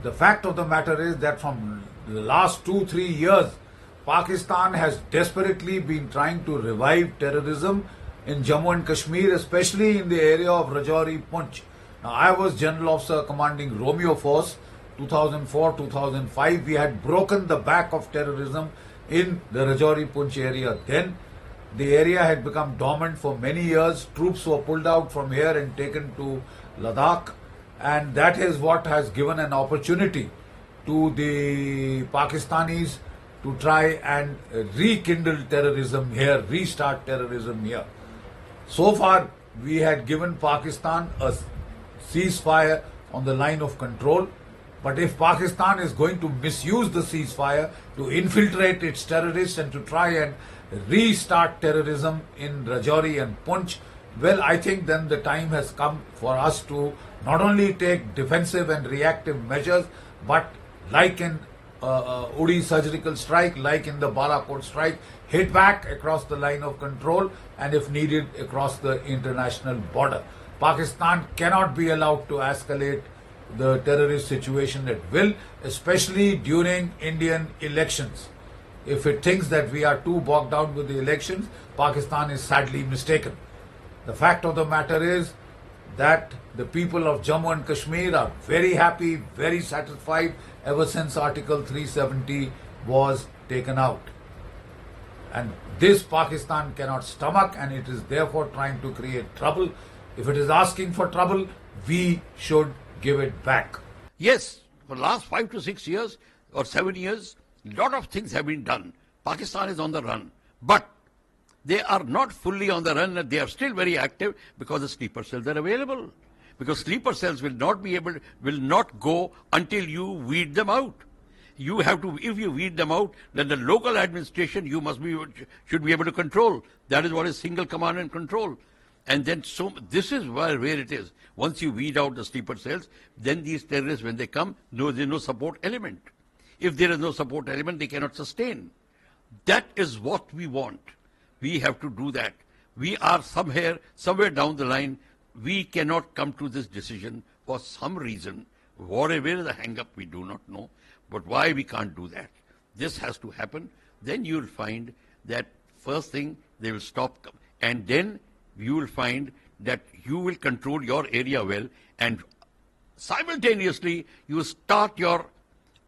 The fact of the matter is that from the last 2-3 years, Pakistan has desperately been trying to revive terrorism in Jammu and Kashmir, especially in the area of Rajouri, Poonch. Now, I was General Officer commanding Romeo Force, 2004-2005. We had broken the back of terrorism in the Rajouri, Poonch area. Then the area had become dormant for many years. Troops were pulled out from here and taken to Ladakh. And that is what has given an opportunity to the Pakistanis to try and rekindle terrorism here, restart terrorism here. So far, we had given Pakistan a ceasefire on the line of control. But if Pakistan is going to misuse the ceasefire to infiltrate its terrorists and to try and restart terrorism in Rajouri and Poonch, well, I think then the time has come for us to not only take defensive and reactive measures, but like in Uri surgical strike, like in the Balakot strike, hit back across the line of control and if needed across the international border. Pakistan cannot be allowed to escalate the terrorist situation at will, especially during Indian elections. If it thinks that we are too bogged down with the elections, Pakistan is sadly mistaken. The fact of the matter is that the people of Jammu and Kashmir are very happy, very satisfied ever since Article 370 was taken out. And this Pakistan cannot stomach, and it is therefore trying to create trouble. If it is asking for trouble, we should give it back. Yes, for the last 5 to 6 years or 7 years, a lot of things have been done. Pakistan is on the run. But they are not fully on the run, and they are still very active because the sleeper cells are available. Because sleeper cells will not go until you weed them out. You have to, if you weed them out, then the local administration should be able to control. That is what is single command and control. And then this is where it is. Once you weed out the sleeper cells, then these terrorists, when they come, there is no support element. If there is no support element, they cannot sustain. That is what we want. We have to do that. We are somewhere down the line, we cannot come to this decision for some reason. Whatever is the hang-up, we do not know. But why we can't do that? This has to happen. Then you will find that first thing, they will stop. And then you will find that you will control your area well. And simultaneously, you start your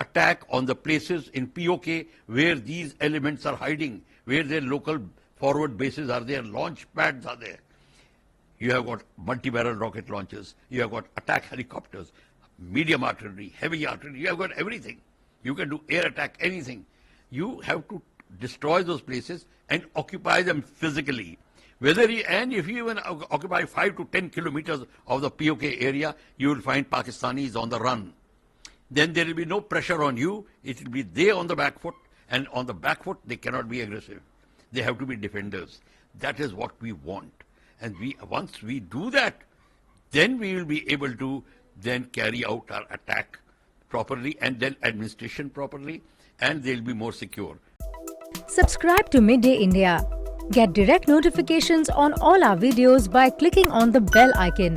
attack on the places in POK where these elements are hiding, where their local forward bases are there, launch pads are there. You have got multi-barrel rocket launchers, you have got attack helicopters, medium artillery, heavy artillery, you have got everything. You can do air attack, anything. You have to destroy those places and occupy them physically. If you even occupy 5 to 10 kilometers of the POK area, you will find Pakistanis on the run. Then there will be no pressure on you. It will be they on the back foot, and on the back foot they cannot be aggressive. They have to be defenders. That is what we want. And once we do that, then we will be able to then carry out our attack properly and then administration properly, and they'll be more secure. Subscribe to Midday India. Get direct notifications on all our videos by clicking on the bell icon.